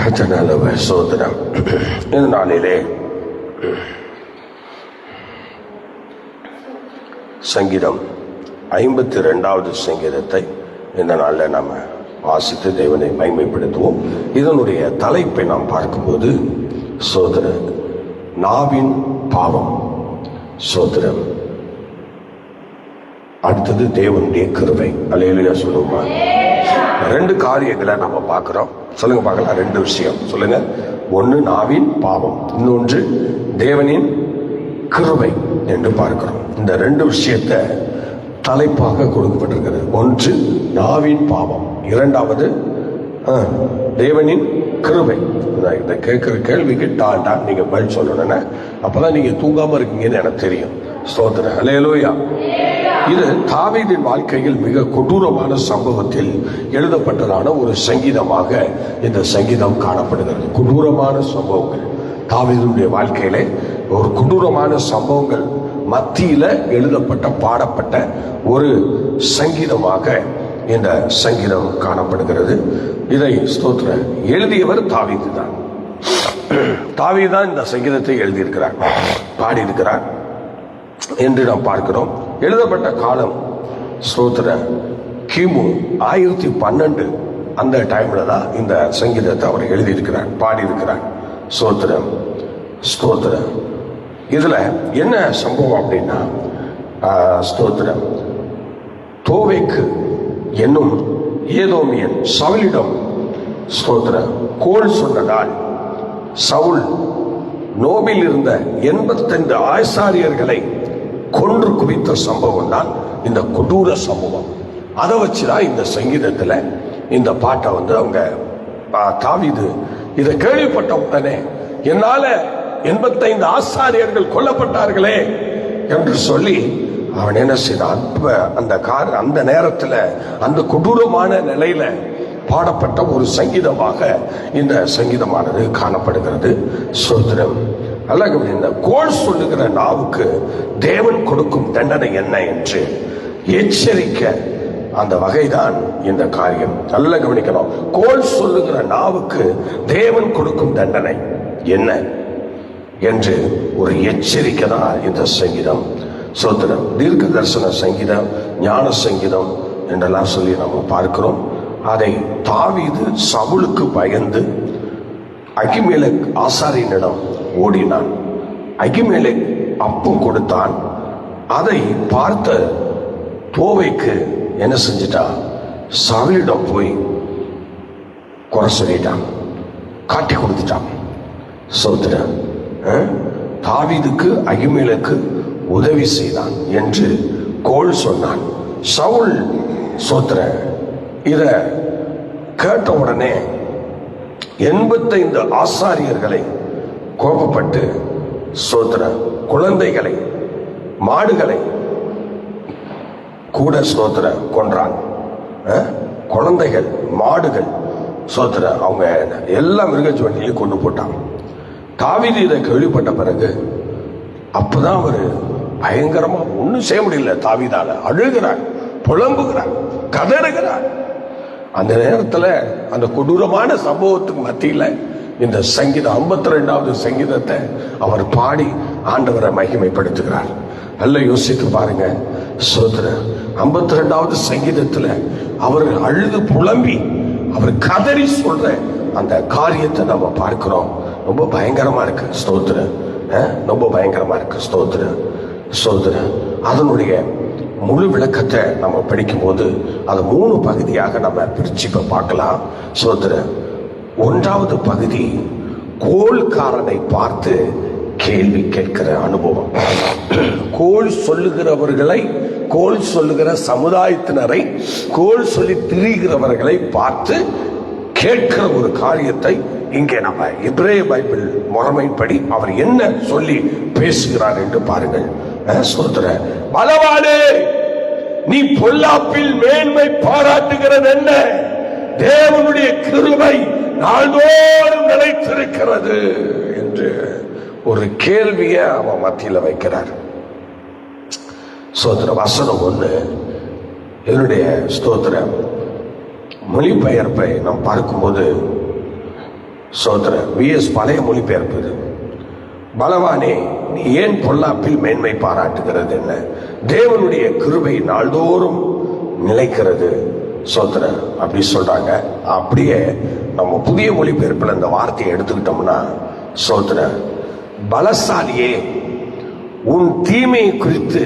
கர்த்தர் சோதரம். இந்த நாளிலே சங்கீதம் 52வது சங்கீதத்தை இந்த நாளில் நாம் வாசித்து தேவனை மகிமைப்படுத்துவோம். இதனுடைய தலைப்பை நாம் பார்க்கும்போது சோதரன், நாவின் பாவம், சோதரம். அடுத்தது தேவனுடைய கிருபை. அல்லேலூயா சொல்லுமா. ரெண்டு காரியங்களை நம்ம பார்க்கிறோம். சொல்லுங்க பார்க்கலாம். ரெண்டு விஷயம் சொல்லுங்க. ஒன்று நாவின் பாவம், இன்னொன்று தேவனின் கிருபை என்று பார்க்கிறோம். இந்த ரெண்டு விஷயத்தை தலைப்பாக கொடுக்கப்பட்டிருக்கிறது. ஒன்று நாவின் பாவம், இரண்டாவது தேவனின் கிருபை. இந்த கேட்கிற கேள்விக்கு டாண்டா நீங்க பதில் சொல்லணும்னா அப்பதான் நீங்க தூங்காம இருக்கீங்கன்னு எனக்கு தெரியும். ஸ்தோத்திரம். அல்லேலூயா. இது தாவீதின் வாழ்க்கையில் மிக கொடூரமான சம்பவத்தில் எழுதப்பட்டதான ஒரு சங்கீதமாக இந்த சங்கீதம் காணப்படுகிறது. கொடூரமான சம்பவங்கள் தாவீதுடைய வாழ்க்கையிலே ஒரு கொடூரமான சம்பவங்கள் மத்தியில எழுதப்பட்ட பாடப்பட்ட ஒரு சங்கீதமாக இந்த சங்கீதம் காணப்படுகிறது. இதை ஸ்தோத்திர எழுதியவர் தாவீது தான். தாவீது தான் இந்த சங்கீதத்தை எழுதியிருக்கிறார், பாடியிருக்கிறார் என்று நாம் பார்க்கிறோம். எழுதப்பட்ட காலம் ஸ்தோத்திர கிமு 1012 அந்த டைம்ல தான் இந்த சங்கீதத்தை அவர் எழுதியிருக்கிறார், பாடியிருக்கிறார். ஸ்தோத்திரம் ஸ்தோத்திரம். இதுல என்ன சம்பவம் அப்படின்னா, ஸ்தோத்திரம், தோவேக்கு என்னும் ஏதோமியன் சவுலிடம் ஸ்தோத்திரம் கோல் சொன்னதால் சவுல் நோபில் இருந்த 85 ஆசாரியர்களை கொன்று குவித்த சம்பவம் தான் இந்த கொடூர சம்பவம். அதை வச்சுதான் இந்த சங்கீதத்துல இந்த பாட்டை அவங்க தாவீது இதை கேள்விப்பட்ட உடனே, என்னால 85 ஆசாரியர்கள் கொல்லப்பட்டார்களே என்று சொல்லி அவன் என்ன செய்தான், அந்த நேரத்துல அந்த கொடூரமான நிலையில பாடப்பட்ட ஒரு சங்கீதமாக இந்த சங்கீதமானது காணப்படுகிறது. சோதரம். அல்லது இந்த கோல் சொல்லுகிற நாவுக்கு தேவன் கொடுக்கும் தண்டனை என்ன என்று எச்சரிக்க அந்த வகைதான் இந்த காரியம். நல்ல கவனிக்கணும். கோல் சொல்லுகிற நாவுக்கு தேவன் கொடுக்கும் தண்டனை என்ன என்று ஒரு எச்சரிக்கை தான் இந்த சங்கீதம். சோதரம். தீர்க்க தரிசன சங்கீதம், ஞான சங்கீதம் என்றெல்லாம் சொல்லி நம்ம பார்க்கிறோம். அதை தாவீது சவுலுக்கு பயந்து அகிமேலக் ஆசாரியனிடம் ஓடினான். அகிமேலக் அப்பம் கொடுத்தான். அதை பார்த்த தோவைக்கு என்ன செஞ்சிட்டான், சவுலிடம் போய் குறை சொல்லிட்டான், காட்டி கொடுத்துட்டான். சோதரன். தாவீதுக்கு அகிமேலுக்கு உதவி செய்தான் என்று கோல் சொன்னான். சவுல் சோத்திர இத கேட்ட உடனே 85 ஆசாரியர்களை கோபப்பட்டு சோத்திர குழந்தைகளை மாடுகளை கூட சோத்திர கொன்றான். குழந்தைகள் மாடுகள் சோத்திர அவங்க எல்லா மிருகச்சுவண்டிலையும் கொண்டு போட்டான். தாவீது இதை கேள்விப்பட்ட பிறகு அப்பதான் அவரு பயங்கரமா ஒண்ணும் செய்ய முடியல. தாவீதால அழுகிறார், புலம்புகிறார், கதறுகிறார். அந்த நேரத்துல அந்த கொடூரமான சம்பவத்துக்கு மத்தியில இந்த சங்கீதம் 52வது சங்கீதத்தை அவர் பாடி ஆண்டவரை மகிமைப்படுத்துகிறார். நல்ல யோசித்து பாருங்க. சோதர 52வது சங்கீதத்துல அவர் அழுது புலம்பி அவர் கதறி சொல்ற அந்த காரியத்தை நம்ம பார்க்கிறோம். ரொம்ப பயங்கரமா இருக்கு. ஸ்தோத்திர. ரொம்ப பயங்கரமா இருக்கு. ஸ்தோத்திர ஸ்தோத்திர. அதனுடைய முழு விளக்கத்தை நம்ம படிக்கும் போது அது 3 பகுதியாக நம்ம பிரிச்சு பார்க்கலாம். ஸ்தோத்திர. 1வது பகுதி கோல்காரனை பார்த்து கேள்வி கேட்கிற அனுபவம். கோல் சொல்லுகிறவர்களை, கோல் சொல்லுகிற சமுதாயத்தினரை, கோல் சொல்லி திரிகிறவர்களை பார்த்து கேட்கிற ஒரு காரியத்தை இங்கே நம்ம எபிரேய பைபிள் முறைமைப்படி அவர் என்ன சொல்லி பேசுகிறார் என்று பாருங்கள். சோதர, பலவானே, நீ பொல்லாப்பில் மேன்மை பாராட்டுகிறது என்ன? தேவனுடைய கிருபை நாள்தோறும் நிலைத்திருக்கிறது என்று ஒரு கேள்வியை அவன் மத்தியில் வைக்கிறார். சோதர வசனம் 1 இதனுடைய ஸ்தோத்திர மொழிபெயர்ப்பை நாம் பார்க்கும்போது சோதர விஎஸ் பழைய மொழிபெயர்ப்பு இது. பலவானே, நீ ஏன் பொல்லாப்பில் மேன்மை பாராட்டுகிறது என்ன? தேவனுடைய கிருபை நாள்தோறும் நிலைக்கிறது. சோதர அப்படி சொல்றாங்க. அப்படியே நம்ம புதிய மொழிபெயர்ப்பில் அந்த வார்த்தையை எடுத்துக்கிட்டோம்னா, சோதர பலசாலியே, உன் தீமையை குறித்து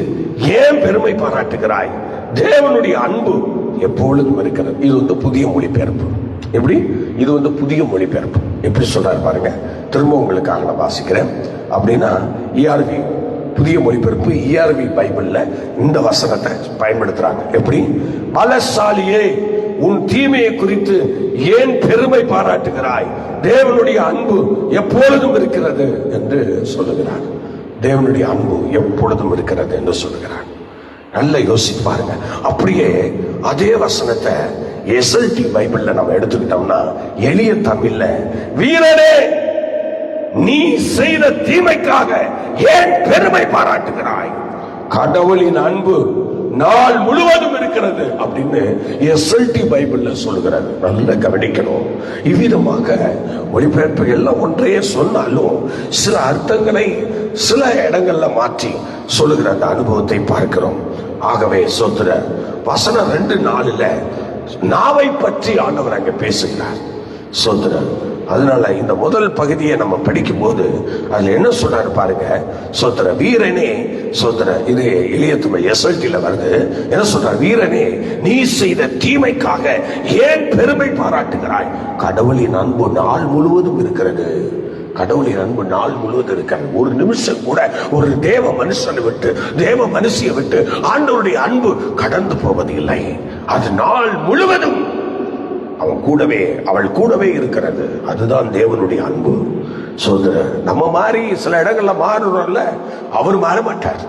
ஏன் பெருமை பாராட்டுகிறாய்? தேவனுடைய அன்பு எப்பொழுதும் இருக்கிறது. இது வந்து புதிய மொழிபெயர்ப்பு. எப்படி? இது வந்து புதிய மொழிபெயர்ப்பு. எப்படி சொல்றாரு பாருங்க. திரும்ப உங்களுக்காக நான் வாசிக்கிறேன். அப்படின்னா ERV புதிய மொழிபெயர்ப்பு, ERV பைபிள்ல இந்த வசனத்தை பயன்படுத்துறாங்க. எப்படி? பலசாலியே, உன் தீமையை குறித்து ஏன் பெருமை பாராட்டுகிறாய்? தேவனுடைய அன்பு எப்பொழுதும் இருக்கிறது என்று சொல்லுகிறார். தேவனுடைய அன்பு எப்பொழுதும் இருக்கிறது என்று சொல்லுகிறார். நல்ல யோசித்து பாருங்க. அப்படியே அதே வசனத்தை SLT பைபிள்ல நம்ம எடுத்துக்கிட்டோம்னா, எளிய தமிழ்ல, வீரனே, நீ செய்த தீமைக்காக ஏன் பெருமை பாராட்டுகிறாய்? கடவுளின் அன்பு நாள் முழுவதும் இருக்கிறது அப்படின்னு SLT பைபிள்ல சொல்லுகிறது. நல்ல கவனிக்கணும். இவ்விதமாக மொழிபெயர்ப்பு எல்லாம் ஒன்றையே சொன்னாலும் சில அர்த்தங்களை சில இடங்கள்ல மாற்றி சொல்லுகிற அந்த அனுபவத்தை பார்க்கிறோம். ஆகவே சோதர வசனம் 2:4 நாவை பற்றி ஆண்டவர் அங்க பேசுகிறார். சோதர அதனால இந்த முதல் பகுதியை நம்ம படிக்கும் போது அதுல என்ன சொல்றாரு பாருங்க. சோதர வீரனே, சோதர இது எளிய தமிழ் SLTல வருது. என்ன சொல்றாரு? வீரனே, நீ செய்த தீமைக்காக ஏன் பெருமை பாராட்டுகிறாய்? கடவுளின் அன்பு நாள் முழுவதும் இருக்கிறது. கடவுளின் அன்பு நாள் முழுவதும் இருக்கிறது. ஒரு நிமிஷம் கூட ஒரு தேவ மனுஷனை விட்டு, தேவ மனுஷியை விட்டு ஆண்டவருடைய அன்பு கடந்து போவது இல்லை. அது நாள் முழுவதும் அவன் கூடவே, அவள் கூடவே இருக்கிறது. அதுதான் தேவனுடைய அன்பு. சோதர நம்ம மாறி சில இடங்கள்ல மாறுறோம்ல, அவர் மாற மாட்டார்.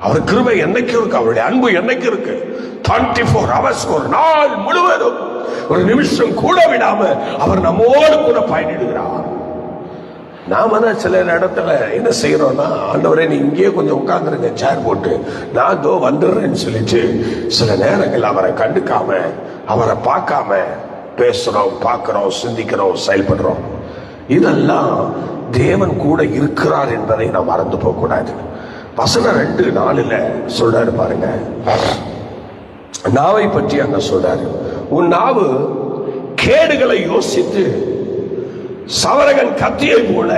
அவர் கிருபை என்னைக்கும் இருக்கு, அவருடைய அன்பு என்னைக்கும் இருக்கு. 24 hours, ஒரு நாள் முழுவதும் ஒரு நிமிஷம் கூட விடாம அவர் நம்மோடு கூட பயணிடுகிறார். நாம தான் சில இடத்துல என்ன செய்யறோம்னா, ஆண்டவரே நீ இங்கேயே கொஞ்சம் உட்கார்ந்துருங்க சேர் போட்டு, நான் தோ வந்துடுறேன்னு சொல்லிட்டு சில நேரங்கள் அவரை கண்டுக்காம, அவரை பார்க்காம பேசுறோம், பார்க்கிறோம், சிந்திக்கிறோம், செயல்படுறோம். இதெல்லாம் தேவன் கூட இருக்கிறார் என்பதை நாம் மறந்து போக கூடாது. வசனம் 2:4 சொல்றாரு பாருங்க. நாவை பற்றி அங்க சொல்றாரு. உன் நாவு கேடுகளை யோசித்து சவரகன் கத்தியை போல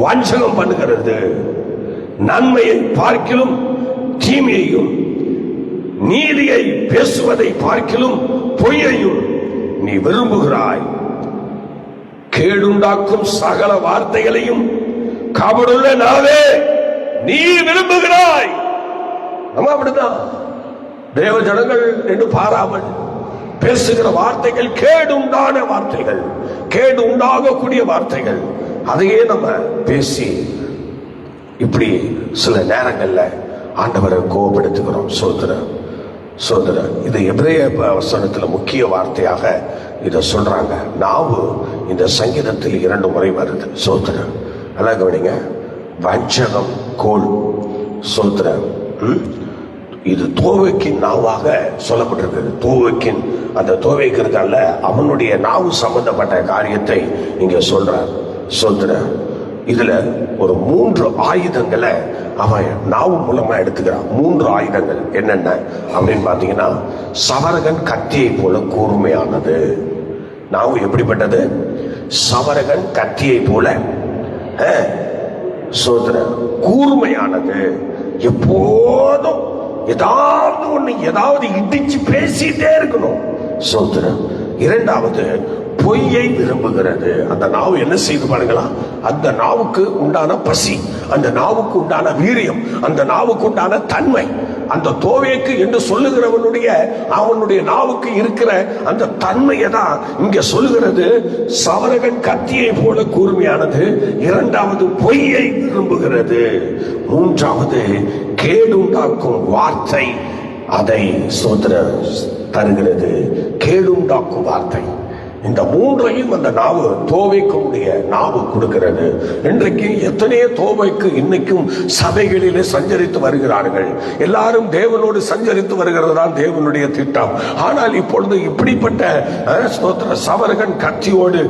வஞ்சகம் பண்ணுகிறது. நன்மையை பார்க்கிலும் தீமையையும், நீதியை பேசுவதை பார்க்கிலும் பொய்யையும் நீ விரும்புகிறாய். கேடுண்டாக்கும் சகல வார்த்தைகளையும் கபடுள்ள நாவே நீ விரும்புகிறாய். நம்ம அப்படிதான் தேவ ஜனங்கள் என்று பாராமல் பேசுகிற வார்த்தைகள் கேடுண்டான வார்த்தைகள், கேடு உண்டாகக்கூடிய வார்த்தைகள். அதையே நம்ம பேசி இப்படி சில நேரங்கள்ல ஆண்டவரை கோபப்படுத்துகிறோம். சோதர இது எபிரேய வசனத்துல முக்கிய வார்த்தையாக இத சொல்றாங்க. நாவு இந்த சங்கீதத்தில் 2 முறை வருது. சோதர நல்லா கவனிங்க. வஞ்சகம், கோல். சோதர இது தோவைக்கின் நாவாக சொல்லப்பட்டிருக்கிறது. தோவைக்கின் அந்த தோவைக்கு இருக்கால, அவனுடைய நாவு சம்பந்தப்பட்ட காரியத்தை இங்க சொல்றார். சோதர இதுல ஒரு 3 ஆயுதங்களை அவன் நாவு மூலமா எடுத்துக்கிறான். 3 ஆயுதங்கள் என்னென்ன அப்படின்னு பாத்தீங்கன்னா, சவரகன் கத்தியை போல கூர்மையானது. நாவு எப்படிப்பட்டது? சவரகன் கத்தியை போல சோதர கூர்மையானது. எப்போதும் ஏதாவது ஒண்ணு, ஏதாவது இடிச்சு பேசிட்டே இருக்கணும். சோதரம். 2வது, பொய்யை விரும்புகிறது. அந்த நாவு என்ன செய்து பாருங்களா, அந்த நாவுக்கு உண்டான பசி, அந்த நாவுக்கு உண்டான வீரியம், அந்த நாவுக்கு உண்டான தன்மை, அந்த தோவேக்கு என்று சொல்லுகிறவனுடைய அவனுடைய நாவுக்கு இருக்கிற அந்த தன்மையை தான் இங்க சொல்லுகிறது. சவரகன் கத்தியை போல கூர்மையானது. 2வது, பொய்யை விரும்புகிறது. 3வது, கேடுண்டாக்கும் வார்த்தை, அதை சோதர தருகிறது. கேடுண்டாக்கும் வார்த்தை. இந்த மூன்றையும் அந்த நாவு, தோவைக்குடைய நாவு கொடுக்கிறது. இன்றைக்கு எத்தனையோ தோவைக்கு இன்னைக்கும் சபைகளிலே சஞ்சரித்து வருகிறார்கள். எல்லாரும் தேவனோடு சஞ்சரித்து வருகிறது தான் தேவனுடைய திட்டம். ஆனால் இப்பொழுது இப்படிப்பட்ட சவரகன் கட்சியோடு,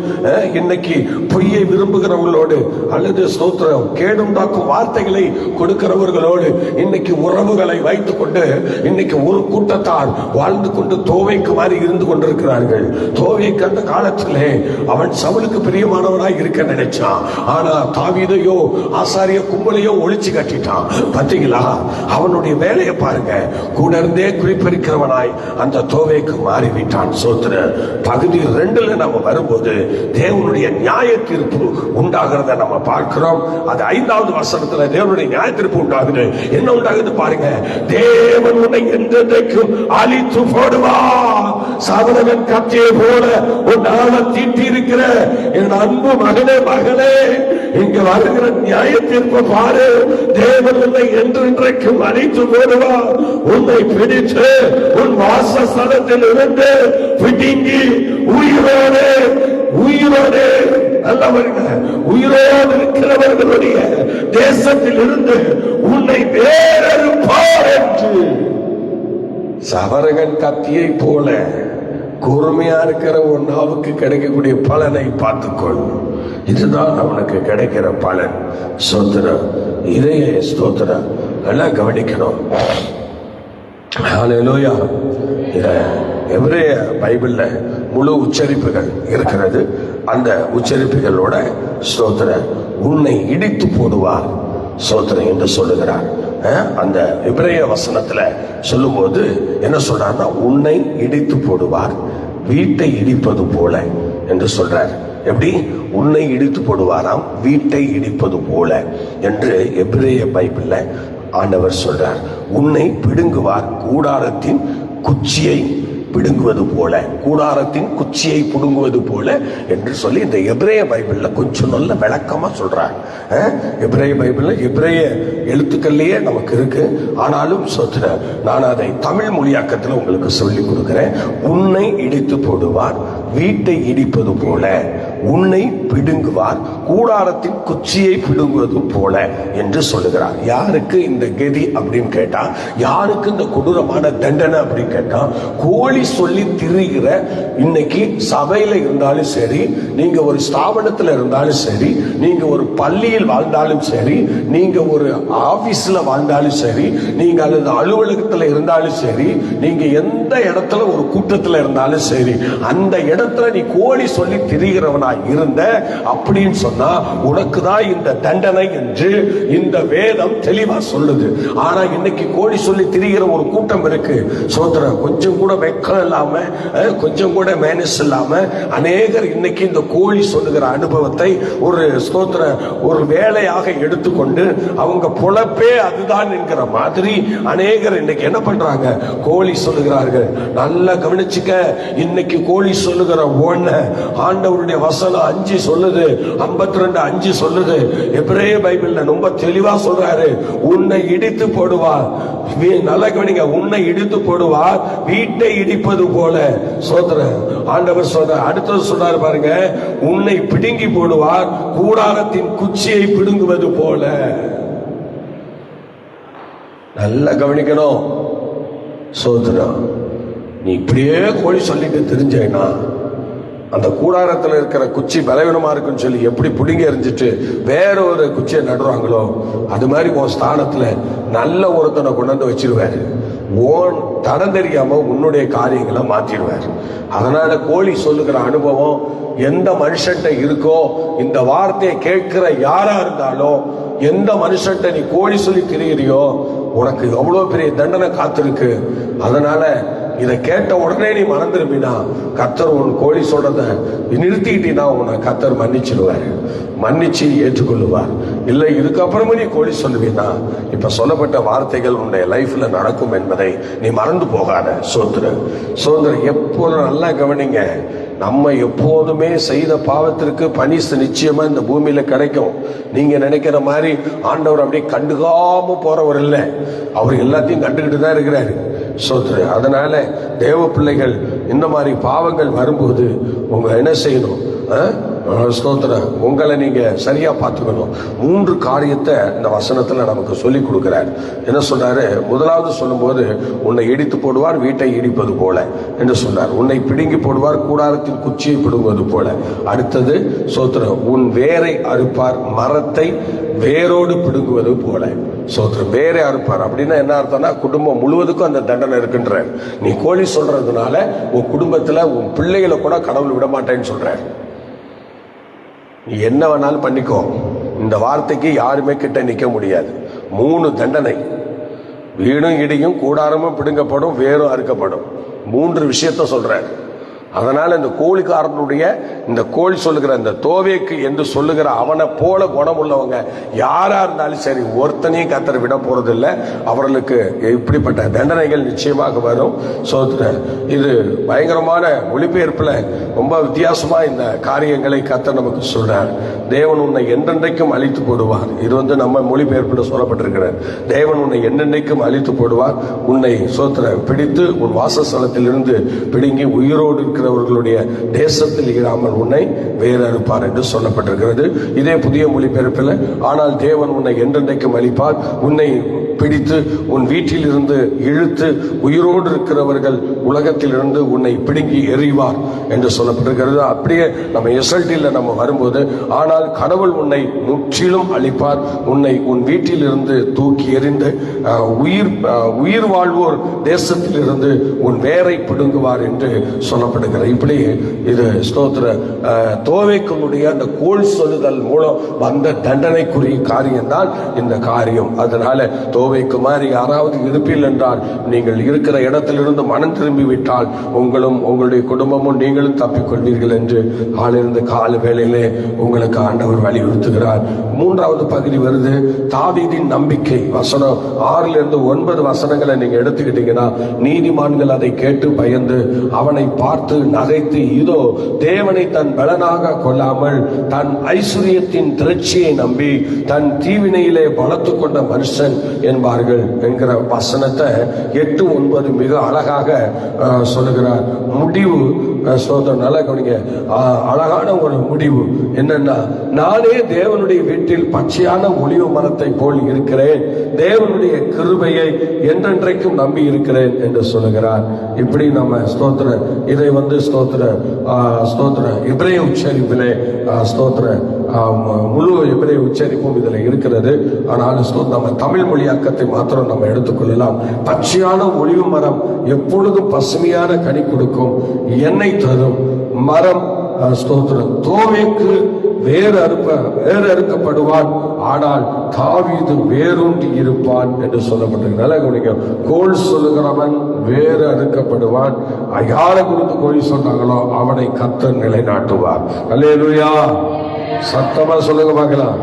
இன்னைக்கு பொய்யை விரும்புகிறவர்களோடு அல்லது ஸ்தோத்திரம் கேடுண்டாக்கும் வார்த்தைகளை கொடுக்கிறவர்களோடு இன்னைக்கு உறவுகளை வைத்துக் கொண்டு இன்னைக்கு ஒரு கூட்டத்தார் வாழ்ந்து கொண்டு தோவைக்கு மாதிரி இருந்து கொண்டிருக்கிறார்கள். தோவைக்கு அந்த காலத்திலே அவன் சவுலுக்கு பிரியமானவனாய் இருக்க நினைச்சான். ஆனா தாவீதையோ ஆசாரிய கும்பலையோ ஒழிச்சு கட்டிட்டான். பாத்தீங்களா, அவனுடைய வேலையை பாருங்க. கூட இருந்தே குறிப்பிருக்கிறவனாய் அந்த தோவைக்கு மாறிவிட்டான். சோத்திர பகுதி 2 நம்ம வரும்போது தேவனுடைய நியாய தீர்ப்பு உண்டாகிறத நம்ம பார்க்கிறோம். அது 5வது வசனத்துல தேவனுடைய நியாய தீர்ப்பு உண்டாகுது. என்ன உண்டாகுது பாருங்க. தேவன் உன்னை என்றைக்கும் அழித்து போடுவார். சவரகன் கத்தியை போல உன்னால தீட்டி இருக்கிற என் அன்பு மகனே, மகளே, இங்க வருகிற நியாய தீர்ப்பு பாரு. தேவன் உன்னை என்றைக்கும் அழித்து போடுவார். உன்னை பிடித்து உன் வாசஸ்தலத்தில் இருந்து பிடுங்கி உயிரோடு நல்லவர்கள் உயிரோடு இருக்கிறவர்களுடைய தேசத்தில் இருந்து உன்னை வேறறுப்பார் என்று. சவரகன் கத்தியை போல கூர்மையா இருக்கிற ஒன்னாவுக்கு கிடைக்கக்கூடிய பலனை பார்த்துக்கொள். இதுதான் அவனுக்கு கிடைக்கிற பலன். ஸ்தோத்திரம். இதைய ஸ்தோத்திரம் எல்லாம் கவனிக்கணும். ஹல்லேலூயா. எபிரேய பைபிள்ல முழு உச்சரிப்புகள் இருக்கிறது. அந்த உச்சரிப்புகளோட ஸ்தோத்திரம் உன்னை இடித்து போடுவார் ஸ்தோத்திரம் என்று சொல்லுகிறார். அந்த எபிரேய வசனத்துல சொல்லும் போது என்ன சொல்றாருன்னா, உன்னை இடித்து போடுவார், வீட்டை இடிப்பது போல என்று சொல்றார். எப்படி? உன்னை இடித்து போடுவாராம், வீட்டை இடிப்பது போல என்று எபிரேய பைபிள்ல ஆண்டவர் சொல்றார். உன்னை பிடுங்குவார், கூடாரத்தின் குச்சியை பிடுங்குவது போல, கூடாரத்தின் குச்சியை பிடுங்குவது போல என்று சொல்லி இந்த எபிரேய பைபிள்ல கொஞ்சம் நல்ல விளக்கமா சொல்றாங்க. எபிரேய பைபிள்ல எபிரேய எழுத்துக்கள்லயே நமக்கு இருக்கு. ஆனாலும் நான் அதை தமிழ் மொழியாக்கத்தில் உங்களுக்கு சொல்லி கொடுக்கிறேன். உன்னை இடித்து போடுவார், வீட்டை இடிப்பது போல, உன்னை பிடுங்குவார், கூடாரத்தின் குச்சியை பிடுங்குவது போல என்று சொல்லுகிறார். யாருக்கு இந்த கதி அப்படின்னு கேட்டா, யாருக்கு இந்த கொடூரமான தண்டனை அப்படின்னு கேட்டா, கோழி சொல்லி திரிகிற இன்னைக்கு சபையில இருந்தாலும் சரி, நீங்க ஒரு ஸ்தாபனத்தில் இருந்தாலும் சரி, நீங்க ஒரு பள்ளியில் வாழ்ந்தாலும் சரி, நீங்க ஒரு ஆபீஸ்ல வாழ்ந்தாலும் சரி, நீங்க அல்லது அலுவலகத்தில் இருந்தாலும் சரி, நீங்க எந்த இடத்துல ஒரு கூட்டத்தில் இருந்தாலும் சரி, அந்த இடத்துல நீ கோழி சொல்லி திரிகிறவனா இருந்த அப்படின்னு சொன்னா உனக்கு தான் இந்த தண்டனை என்று இந்த வேதம் தெளிவா சொல்லுது. ஆனா இன்னைக்கு கோழி சொல்லி திரிகிற ஒரு கூட்டம் இருக்கு. சோதரன் கொஞ்சம் கூட வெக்கம் இல்லாம, கொஞ்சம் கூட மேனஸ் இல்லாம அநேகர் இன்னைக்கு இந்த கோழி சொல்லுகிற அனுபவத்தை ஒரு ஸ்தோத்திர ஒரு வேலையாக எடுத்துக்கொண்டு அவங்க பொழப்பே அதுதான் என்கிற மாதிரி அநேகர் இன்னைக்கு என்ன பண்றாங்க, கோழி சொல்லுகிறார்கள். நல்லா கவனிச்சுக்க. இன்னைக்கு கோழி சொல்லுகிற ஒண்ண ஆண்டவருடைய வசனம் 5 சொல்லுது, 52:5 சொல்லுது. எபிரேய பைபிள்ல ரொம்ப தெளிவா சொல்றாரு, உன்னை இடித்து போடுவார். நல்லா கவனிங்க, உன்னை இடித்து போடுவார், வீட்டை இடிப்பது போல. சோதர ஆண்டவர் சொல்ற அடுத்தது சொல்றாரு பாருங்க, உன்னை பிடுங்கி போடுவார், கூடாரத்தின் குச்சியை பிடுங்குவது போல. நல்லா கவனிக்கணும். சோதரம், நீ இப்படியே கோழி சொல்லிட்டு தெரிஞ்சேன்னா அந்த கூடாரத்தில் இருக்கிற குச்சி பலவீனமா இருக்குன்னு சொல்லி எப்படி பிடுங்கி எறிஞ்சிட்டு வேற ஒரு குச்சியை நடுறாங்களோ அது மாதிரி உன் ஸ்தானத்துல நல்ல ஒருத்தனை கொண்டு வந்து வச்சிருவாரு. ஓன் தடம் தெரியாம உன்னுடைய காரியங்களை மாற்றிடுவார். அதனால கோழி சொல்லுகிற அனுபவம் எந்த மனுஷன்ட்ட இருக்கோ, இந்த வார்த்தையை கேட்கிற யாரா இருந்தாலும், எந்த மனுஷன்ட்ட நீ கோழி சொல்லி திரிகிறியோ உனக்கு எவ்வளவு பெரிய தண்டனை காத்திருக்கு. அதனால இதை கேட்ட உடனே நீ மறந்துருப்பினா கர்த்தர் உன் கோழி சொல்றத நிறுத்திக்கிட்டீங்கன்னா உன்னை கர்த்தர் மன்னிச்சிடுவாரு, மன்னிச்சு ஏற்றுக்கொள்ளுவார். இல்லை இதுக்கப்புறமும் நீ கோழி சொல்லுவீனா இப்ப சொல்லப்பட்ட வார்த்தைகள் உன்னுடைய லைஃப்ல நடக்கும் என்பதை நீ மறந்து போகாத. சோதரன் எப்போதும் நல்லா கவனிங்க. நம்ம எப்போதுமே செய்த பாவத்திற்கு பனிசு நிச்சயமா இந்த பூமியில கிடைக்கும். நீங்க நினைக்கிற மாதிரி ஆண்டவர் அப்படியே கண்டுக்காம போறவர் இல்லை, அவர் எல்லாத்தையும் கண்டுகிட்டு தான் இருக்கிறாரு. அதனால தேவ பிள்ளைகள் இந்த மாதிரி பாவங்கள் வரும்போது உங்க என்ன செய்யணும்? ஸ்தோத்திரம், உங்களை நீங்க சரியா பார்த்துக்கணும். 3 காரியத்தை இந்த வசனத்துல நமக்கு சொல்லி கொடுக்கிறார். என்ன சொல்றாரு? முதலாவது சொல்லும்போது, உன்னை இடித்து போடுவார் வீட்டை இடிப்பது போல என்று சொன்னார். உன்னை பிடுங்கி போடுவார் கூடாரத்தின் குச்சியை பிடுங்குவது போல. அடுத்தது ஸ்தோத்திரம், உன் வேரை அறுப்பார் மரத்தை வேரோடு பிடுங்குவது போல. ஸ்தோத்திரம், வேரை அறுப்பார் அப்படின்னா என்ன அர்த்தம்னா, குடும்பம் முழுவதுக்கும் அந்த தண்டனை இருக்குன்ற. நீ கோழி சொல்றதுனால உன் குடும்பத்துல உன் பிள்ளைகளை கூட கடவுள் விட மாட்டேன்னு சொல்றாரு. நீ என்ன வேணாலும் பண்ணிக்கோ, இந்த வார்த்தைக்கு யாருமே கிட்ட நிக்க முடியாது. 3 தண்டனை, வீடும் இடியும் கூடாரமும் பிடுங்கப்படும் வேரும் அறுக்கப்படும். 3 விஷயத்த சொல்றாரு. அதனால இந்த கோழிக்காரனுடைய, இந்த கோழி சொல்லுகிற இந்த தோவேக்கு என்று சொல்லுகிற அவனை போல குணம் உள்ளவங்க யாரா இருந்தாலும் சரி, ஒருத்தனையும் கர்த்தர் விட போறது இல்லை. அவர்களுக்கு இப்படிப்பட்ட தண்டனைகள் நிச்சயமாக வரும். இது பயங்கரமான மொழிபெயர்ப்புல ரொம்ப வித்தியாசமா இந்த காரியங்களை கர்த்தர் நமக்கு சொல்றார். தேவன் உன்னை என்றென்றைக்கும் அழித்து போடுவார். இது நம்ம மொழிபெயர்ப்புல சொல்லப்பட்டிருக்கிறார். தேவன் உன்னை என்றென்றைக்கும் அழித்து போடுவார். உன்னை பிடித்து உன் வாசஸ்தலத்தில் இருந்து பிடுங்கி உயிரோடு இருக்கிறவர்களுடைய தேசத்தில் இராமல் உன்னை வேறு அறுப்பார் என்று சொல்லப்பட்டிருக்கிறது. இதே புதிய மொழிபெயர்ப்பில், ஆனால் தேவன் உன்னை என்றென்றைக்கும் அழிப்பார், உன்னை பிடித்து உன் வீட்டில் இருந்து இழுத்து உயிரோடு இருக்கிறவர்கள் உலகத்தில் இருந்து உன்னை பிடுங்கி எறிவார் என்று சொல்லப்பட்டிருக்கிறது. அப்படியே நம்ம எஸ்எல்டியில் நம்ம வரும்போது, ஆனால் கடவுள் உன்னை முற்றிலும் அழிப்பார், உன்னை உன் வீட்டில் இருந்து தூக்கி எறிந்து உயிர் வாழ்வோர் தேசத்தில் இருந்து உன் வேரை பிடுங்குவார் என்று சொல்லப்படுகிறது. இப்படி இது ஸ்தோத்திர தோவேக்கனுடைய அந்த கோல் சொல்லுதல் மூலம் வந்த தண்டனைக்குரிய காரியம்தான் இந்த காரியம். அதனால தோவைக்கு மாதிரி யாராவது இருப்பீர்கள் என்றால், நீங்கள் இருக்கிற இடத்திலிருந்து மனம் திரும்பி விட்டால் உங்களும் உங்களுடைய குடும்பமும் நீங்களும் தப்பிக்கொள்வீர்கள் என்று ஆளிருந்து கால வேளையிலே உங்களுக்கு ஆண்டவர் வலியுறுத்துகிறார். 3வது பகுதி வருது, தாவீதின் நம்பிக்கை. வசனம் 6-9 வசனங்களை நீங்க எடுத்துக்கிட்டீங்கன்னா, நீதிமான்கள் அதை கேட்டு பயந்து அவனை பார்த்து நகைத்து, இதோ தேவனை தன் பலனாக கொள்ளாமல் தன் ஐஸ்வர்யத்தின் திரட்சியை நம்பி தன் தீவினையிலே பலத்து கொண்ட மனுஷன் என்பார்கள் என்கிற வசனத்தை 8-9 மிக அழகாக சொல்லுகிறார். முடிவு நல்லா கவனிங்க, அழகான ஒரு முடிவு என்னன்னா, நானே தேவனுடைய வீட்டில் பச்சையான ஒலிவ மரத்தை போல் இருக்கிறேன், தேவனுடைய கிருபையை என்றென்றைக்கும் நம்பி இருக்கிறேன் என்று சொல்லுகிறார். இப்படி நம்ம ஸ்தோத்திர இதை ஸ்தோத்திர எபிரேய உச்சரிப்பிலே முழு எபிரேய உச்சரிப்பும் இதில் இருக்கிறது. ஆனால் நம்ம தமிழ் மொழியாக்கத்தை மாத்திரம் நம்ம எடுத்துக்கொள்ளலாம். பச்சையான ஒலிவ மரம் எப்பொழுதும் பசுமையான கனி கொடுக்கும், எண்ணெய் தரும் மரம் ஸ்தோத்திரம். தோவேக்கு வேறு அறுக்கப்படுவான், ஆனால் தாவீது வேரூன்றி இருப்பான் என்று சொல்லப்பட்டிருக்கிறது. கோல் சொல்லுகிறவன் வேறு அறுக்கப்படுவான். யாரை குறித்து கோழி சொன்னாங்களோ அவனை கர்த்தர் நிலைநாட்டுவார். அல்லேலூயா, சத்தமா சொல்லுங்க பார்க்கலாம்.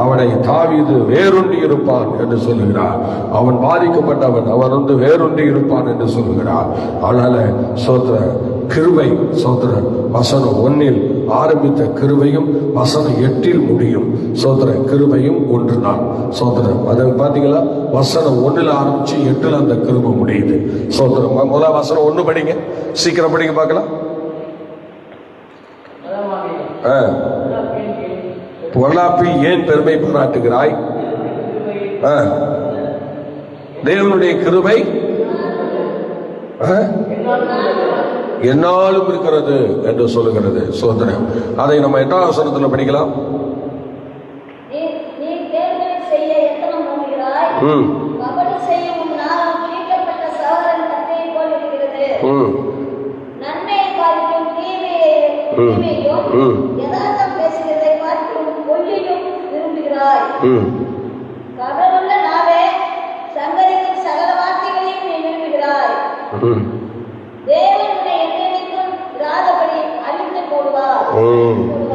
அவனை தாவீது வேரூன்றி இருப்பான் என்று சொல்லுகிறார். அவன் பாதிக்கப்பட்டவன், அவன் வேரூன்றி இருப்பான் என்று சொல்லுகிறார். அதனால சோத்திர கிருபை, சோத்திர வசனம் 1 ஆரம்பித்த கிருபையும் வசனம் 8 முடியும். சோத்திர கிருபையும் 1 நாள் சோத்திரம். அதை பாத்தீங்களா, வசனம் 1 ஆரம்பிச்சு 8 அந்த கிருபை முடியுது. சோத்திரம். முதல் வசனம் 1 படிங்க, சீக்கிரம் படிக்க பார்க்கலாம். பொருளாப்பில் ஏன் பெருமை பாராட்டுகிறாய்? தேவனுடைய கிருபை என்னாலும் இருக்கிறது என்று சொல்லுகிறது. சோதனம். அதை நம்ம 8வது வசனத்தில் படிக்கலாம்.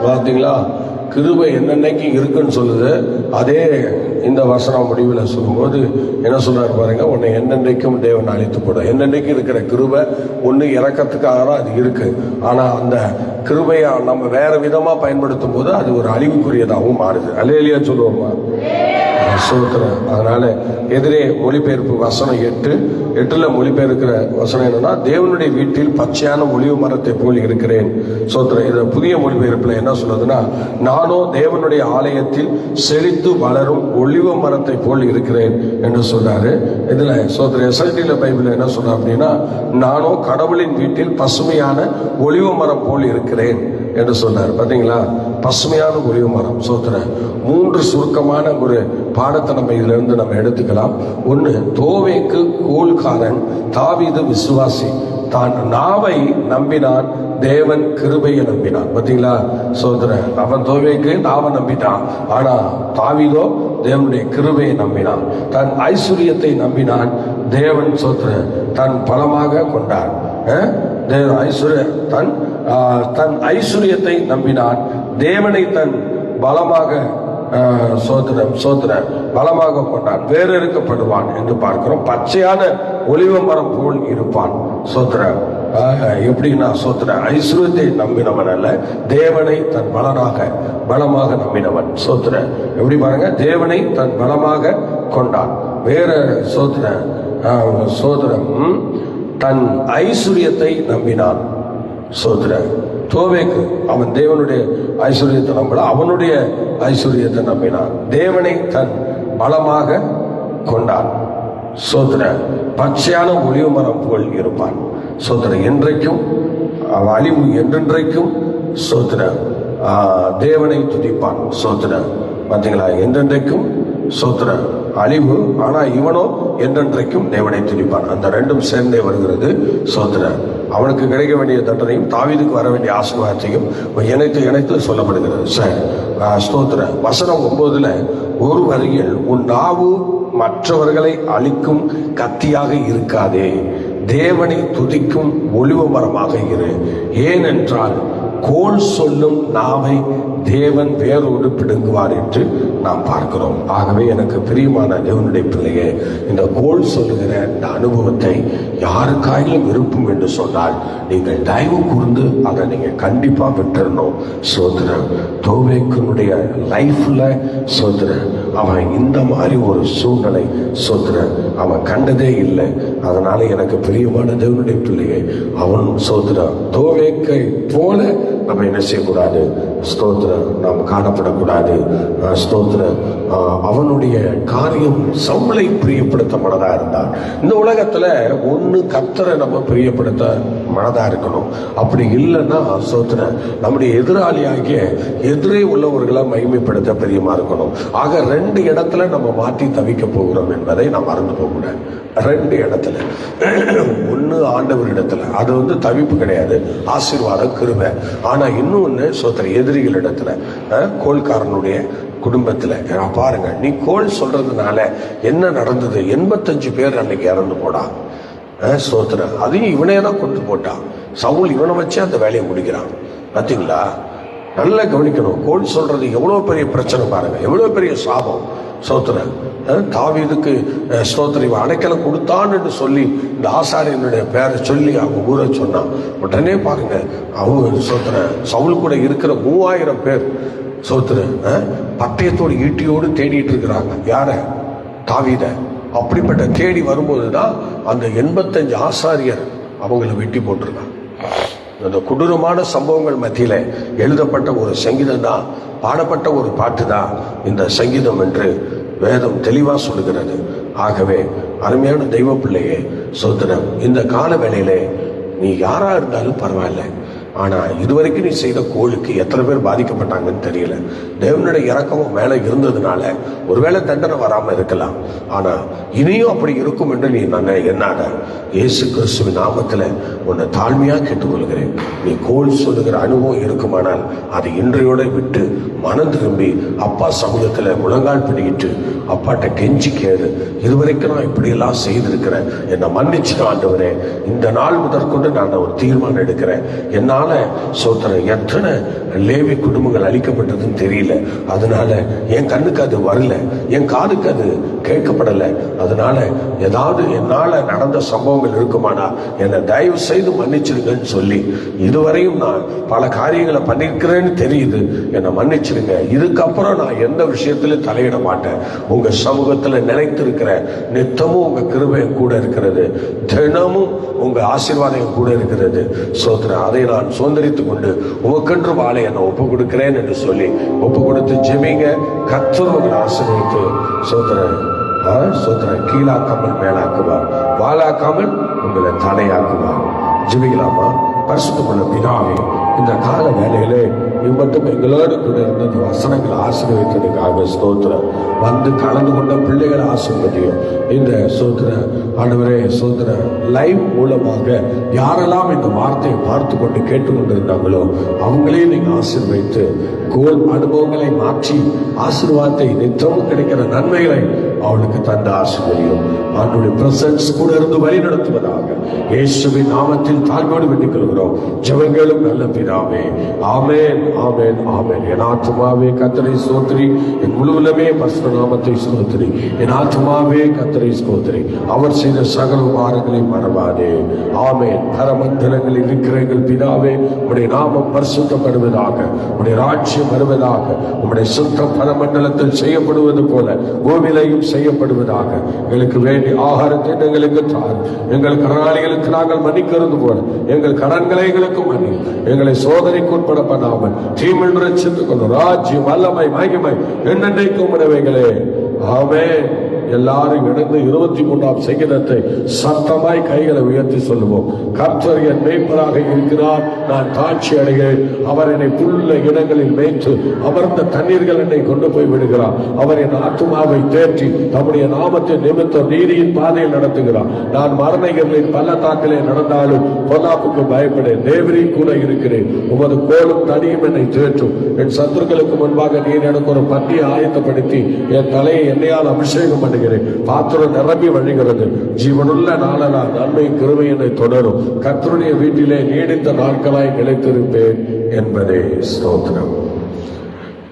பார்த்தீங்களா, கிருபை என்னன்னைக்கு இருக்குன்னு சொல்லுது. அதே இந்த வசனம் முடிவில் சொல்லும்போது என்ன சொல்றாரு பாருங்க, உன்னை என்னென்னைக்கும் தேவன் அழித்து போட. என்னென்னைக்கு இருக்கிற கிருபை ஒன்று இறக்கத்துக்காக தான் அது இருக்கு. ஆனா அந்த கிருபையை நம்ம வேற விதமா பயன்படுத்தும் போது அது ஒரு அழிவுக்குரியதாகவும் மாறுது. அல்லேலியா சொல்லுவோமா? சோத்திரம். அதனால எதிரே மொழிபெயர்ப்பு வசனம் 8 8 மொழிபெயர்க்கிற வசனம் என்னன்னா, தேவனுடைய வீட்டில் பச்சையான ஒலிவ மரத்தை போல் இருக்கிறேன். சோத்திரம். இதை புதிய மொழிபெயர்ப்புல என்ன சொல்றதுன்னா, நானோ தேவனுடைய ஆலயத்தில் செழித்து வளரும் ஒலிவ மரத்தை போல் இருக்கிறேன் என்று சொல்றாரு. இதுல சோத்திரம் எஸ்எல்டில பைபிள் என்ன சொல்ற அப்படின்னா, நானோ கடவுளின் வீட்டில் பசுமையான ஒலிவ மரம் போல் இருக்கிறேன் என்று சொன்னார். பாத்தீங்களா, பசுமையான ஒலிவ மரம். சோத்திரம். 3 சுருக்கமான ஒரு பாடத்தை நம்ம இதுல இருந்து நம்ம எடுத்துக்கலாம். ஒண்ணு, தோவேக்கு கோல்காரன், தாவீது விசுவாசி. தான் நாவை நம்பினான், தேவன் கிருபையை நம்பினான். பாத்தீங்களா சோதரன், அவன் தோவேக்கு நாவை நம்பிட்டான், ஆனா தாவீதோ தேவனுடைய கிருபையை நம்பினான். தன் ஐஸ்வர்யத்தை நம்பினான், தேவன் சோதரன் தன் பலமாக கொண்டான். தன் ஐஸ்வர்யத்தை நம்பினான், தேவனை தன் பலமாக பலமாக கொண்டான். வேறறுக்கப்படுவான் என்று பார்க்கிறோம். பச்சையான ஒலிவ மரம் போல் இருப்பான். சோத்திரம். எப்படின்னா சோத்திரம், ஐஸ்வர்யத்தை நம்பினவன் அல்ல, தேவனை தன் பலமாக நம்பினவன். சோத்திரம். எப்படி பாருங்க, தேவனை தன் பலமாக கொண்டான். வேற சோத்திரம் தன் ஐஸ்வர்யத்தை நம்பினான். சோத்திரம். தோவேக்கு அவன் தேவனுடைய ஐஸ்வர்யத்தை நம்பல, அவனுடைய ஐஸ்வர்யத்தை நம்பினான். தேவனை தன் பலமாக கொண்டான். சோத்திர. பச்சையான ஒலிவ மரம் போல் இருப்பான். சோத்திர. என்றைக்கும் அழிவு என்றென்றைக்கும் சோத்திர தேவனை துதிப்பான். சோத்திர. பார்த்தீங்களா, என்றென்றைக்கும் சோத்திர அழிவு, ஆனா இவனோ என்றென்றைக்கும் தேவனை துதிப்பான். அந்த ரெண்டும் சேர்ந்தே வருகிறது. சோத்திர. அவனுக்கு கிடைக்க வேண்டிய தண்டனையும் தாவீதுக்கு வர வேண்டிய ஆசீர்வாதத்தையும் இணைத்து சொல்லப்படுகிறது. சரி. ஸ்தோத்திர. வசனம் 9 ஒரு வரியில், உன் நாவு மற்றவர்களை அழிக்கும் கத்தியாக இருக்காதே, தேவனை துதிக்கும் ஒலிவ மரமாக இரு. ஏனென்றால் கோல் சொல்லும் நாவை தேவன் வேரோடு பிடுங்குவார் என்று நாம் பார்க்கிறோம். ஆகவே எனக்கு பிரியமான தேவனுடைய பிள்ளையே, இந்த கோல் சொல்லுகிற இந்த அனுபவத்தை யாருக்காயிலும் விருப்பம் என்று சொன்னால் நீங்கள் தயவு கூர்ந்து அதை நீங்க கண்டிப்பா விட்டுறணும். சோதரன். தோவேக்கனுடைய லைஃப்ல சோதரன் அவன் இந்த மாதிரி ஒரு சூழ்நிலை சோதரன் அவன் கண்டதே இல்லை. அதனால எனக்கு பிரியமான தேவனுடைய பிள்ளையே, அவன் சோதரன் தோவேக்கை போல நம்ம என்ன செய்யக்கூடாது, ஸ்தோத்திரம், நாம் காணப்படக்கூடாது. ஸ்தோத்திரம். அவனுடைய காரியம் சவுலை பிரியப்படுத்த மனதா இருந்தார். இந்த உலகத்துல ஒண்ணு கர்த்தரை நம்ம பிரியப்படுத்த மனதா இருக்கணும். அப்படி இல்லைன்னா ஸ்தோத்திரம் நம்முடைய எதிராளியாகிய எதிரே உள்ளவர்களை மகிமைப்படுத்த பிரியமா இருக்கணும். ஆக 2 இடத்துல நம்ம மாற்றி தவிக்க போகிறோம் என்பதை நாம் மறந்து போகக்கூடாது. 2 இடத்துல. ஒண்ணு ஆண்டவர் இடத்துல, அது தவிப்பு கிடையாது, ஆசீர்வாதம் கிருபை. ஆனா இன்னொன்னு சோத்திர எதிரிகள் இடத்துல, கோல்காரனுடைய குடும்பத்துல. பாருங்க, நீ கோல் சொல்றதுனால என்ன நடந்தது? 85 பேர் அன்னைக்கு இறந்து போடா. சோத்திர. அதையும் இவனே தான் கொண்டு போட்டான். சவுல் இவனை வச்சு அந்த வேலையை முடிக்கிறான். பாத்தீங்களா, நல்லா கவனிக்கணும். கோல் சொல்றது எவ்வளவு பெரிய பிரச்சனை பாருங்க, எவ்வளவு பெரிய சாபம். சோத்திரன். தாவீதுக்கு ஸ்தோத்திரம் அடைக்கலம் கொடுத்தான் என்று சொல்லி இந்த ஆசாரியனுடைய பேரை சொல்லி அவங்க ஊரை சொன்னான். உடனே பாருங்க, அவங்க சோத்திரன் சவுல் கூட இருக்கிற 3000 பேர் சோத்திரன் பட்டயத்தோடு ஈட்டியோடு தேடிட்டு இருக்கிறாங்க. யார? தாவீத. அப்படிப்பட்ட தேடி வரும்போதுதான் அந்த 85 ஆசாரியர் அவங்களை வெட்டி போட்டிருக்காங்க. அந்த கொடூரமான சம்பவங்கள் மத்தியில எழுதப்பட்ட ஒரு சங்கீதம் தான், பாடப்பட்ட ஒரு பாட்டு தான் இந்த சங்கீதம் என்று வேதம் தெளிவா சொல்லுகிறது. ஆகவே அருமையான தெய்வ பிள்ளையே, சோதரம், இந்த கால வேளையிலே நீ யாரா இருந்தாலும் பரவாயில்ல, ஆனா இதுவரைக்கும் நீ செய்த கோளுக்கு எத்தனை பேர் பாதிக்கப்பட்டாங்கன்னு தெரியல. தேவனுடைய இரக்கமும் மேல இருந்ததுனால ஒருவேளை தண்டனை வராம இருக்கலாம். ஆனா இனியும் அப்படி இருக்கும் என்று நீ என்னாத. இயேசு கிறிஸ்துவின் நாமத்துல உன்னை தாழ்மையா கேட்டுக்கொள்கிறேன். நீ கோல் சொல்லுகிற அனுபவம் இருக்குமானால் அதை இன்றையோட விட்டு மனம் திரும்பி அப்பா சமூகத்துல முழங்கால் பிடிக்கிட்டு அப்பாட்ட கெஞ்சி கேடு. இதுவரைக்கும் நான் இப்படி எல்லாம் செய்திருக்கிறேன், என்னை மன்னிச்சு ஆண்டவரே, இந்த நாள் முதற்கொண்டு நான் ஒரு தீர்மானம் எடுக்கிறேன். என்னால் சோத்திரம் எத்தனை லேவி குடும்பங்கள் அழிக்கப்பட்டதுன்னு தெரியல. அதனால என் கண்ணுக்கு அது வரல, என் காதுக்கு அது கேட்கப்படல. அதனால ஏதாவது என்னால நடந்த சம்பவங்கள் இருக்குமானா என்னை தயவு செய்து மன்னிச்சிருங்கன்னு சொல்லி, இதுவரையும் நான் பல காரியங்களை பண்ணிருக்கிறேன்னு தெரியுது, என்னை மன்னிச்சிருங்க. இதுக்கப்புறம் நான் எந்த விஷயத்திலும் தலையிட மாட்டேன். உங்க சமூகத்துல நிலைத்திருக்கிற நித்தமும் உங்க கிருபை கூட இருக்கிறது, தினமும் உங்க ஆசீர்வாதம் கூட இருக்கிறது. சோதரன் அதை நான் சுதந்திரித்துக் கொண்டு உமக்கென்று வாழ என்னை ஒப்பு கொடுக்கிறேன் என்று சொல்லி ஒப்பு கொடுத்து ஜெபிங்க. கர்த்தர் உங்களை ஆசீர்வதித்து சோதரன் கீழாக்காமல் மேலாக்குவார், வாழாக்காமல் உங்களை தடையாக்குவார். ஜெபிக்கலாமா? பரிசுத்தமுள்ள பிதாவே, இந்த கால வேலையிலே இவ்வட்டும் எங்களோடு கூட இருந்த வசனங்களை ஆசீர்வதித்ததுக்காக ஸ்தோத்திரம். வந்து கலந்து கொண்ட பிள்ளைகளை ஆசீர்வதியும். இந்த ஆண்டவரே லைவ் மூலமாக யாரெல்லாம் இந்த வார்த்தையை பார்த்து கொண்டு கேட்டுக்கொண்டிருந்தாங்களோ அவங்களையும் நீங்க ஆசீர்வதித்து கோல் அனுபவங்களை மாற்றி ஆசீர்வாதத்தை நித்தமும் கிடைக்கிற நன்மைகளை அவளுக்கு தந்த ஆசீர்வதியும். அவனுடைய பிரசன்ஸ் கூட இருந்து வழி நடத்துவதாக இயேசுவின் நாமத்தில் தாழ்வோடு வேண்டிக் கொள்கிறோம். ஜெபங்களும் நல்ல பிதாவே, ஆமென், ஆமென், ஆமென். என் ஆத்துமாவே கர்த்தரை ஸ்தோத்திரி, என் முழுவதுமே பரிசுத்த நாமத்தை ஸ்தோத்திரி. என் ஆத்துமாவே கர்த்தரை ஸ்தோத்திரி, அவர் செய்த சகல உபகாரங்களை மறவாதே. ஆமென். பரமண்டலங்களில் இருக்கிற எங்கள் பிதாவே, உம்முடைய நாமம் பரிசுத்தப்படுவதாக, உம்முடைய ராஜ்யம் வருவதாக, உம்முடைய சுத்தம் பரமண்டலத்தில் செய்யப்படுவது போல பூமியிலையும் செய்யப்படுவதாக. எங்களுக்கு வேண்டிய ஆகாரத்தை எங்களுக்கு தார். எங்கள் கடனாளிகளுக்கு நாங்கள் மன்னிக்கிறது போல எங்கள் கடன்களை எங்களுக்கு மன்னி. எங்களை சோதனைக்கு உட்பட பண்ணாமல் தீமில் ரட்சித்து கொண்டு ராஜ்யம் வல்லமை மகிமை என்னென்றைக்கும் உடையவைகளே. ஆமென். எல்லாரும் இணைந்து 23ஆம் சங்கீதத்தை சத்தமாய் கைகளை உயர்த்தி சொல்லுவோம். கர்த்தர் என் மேய்ப்பராக இருக்கிறார், நான் தாட்சி அடைகிறேன். அவர் என்னை புல்ல இடங்களில் மேய்த்து அமர்ந்த தண்ணீர்கள் என்னை கொண்டு போய் விடுகிறார். அவர் என் ஆத்துமாவை தேற்றி தம்முடைய நாமத்தை நிமித்தம் நீதியின் பாதையில் நடத்துகிறார். நான் மரணங்களின் பள்ளத்தாக்கிலே நடந்தாலும் பொல்லாப்புக்கு பயப்படேன், தேவரீர் கூட இருக்கிறேன். உமது கோலும் தடியும் என்னை தேற்றும். என் சத்துருக்களுக்கு முன்பாக நீர் எனக்கு ஒரு பட்டியை ஆயத்தப்படுத்தி என் தலையை எண்ணெயால் அபிஷேகம் பண்ணி பாத்திரம் நிரம்பி வழிகிறது. ஜீவனுள்ள நாளெல்லாம் நன்மை கிருபை என்னை தொடரும். கர்த்தருடைய வீட்டிலே நீடித்த நாட்களாய் நிலைத்திருப்பேன் என்பதே ஸ்தோத்திரம்.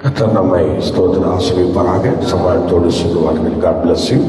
கர்த்தர் நம்மை ஸ்தோத்திர ஆசீர்வதிப்பாராக. சமாளத்தோடு சொல்லுவார்கள். God bless you.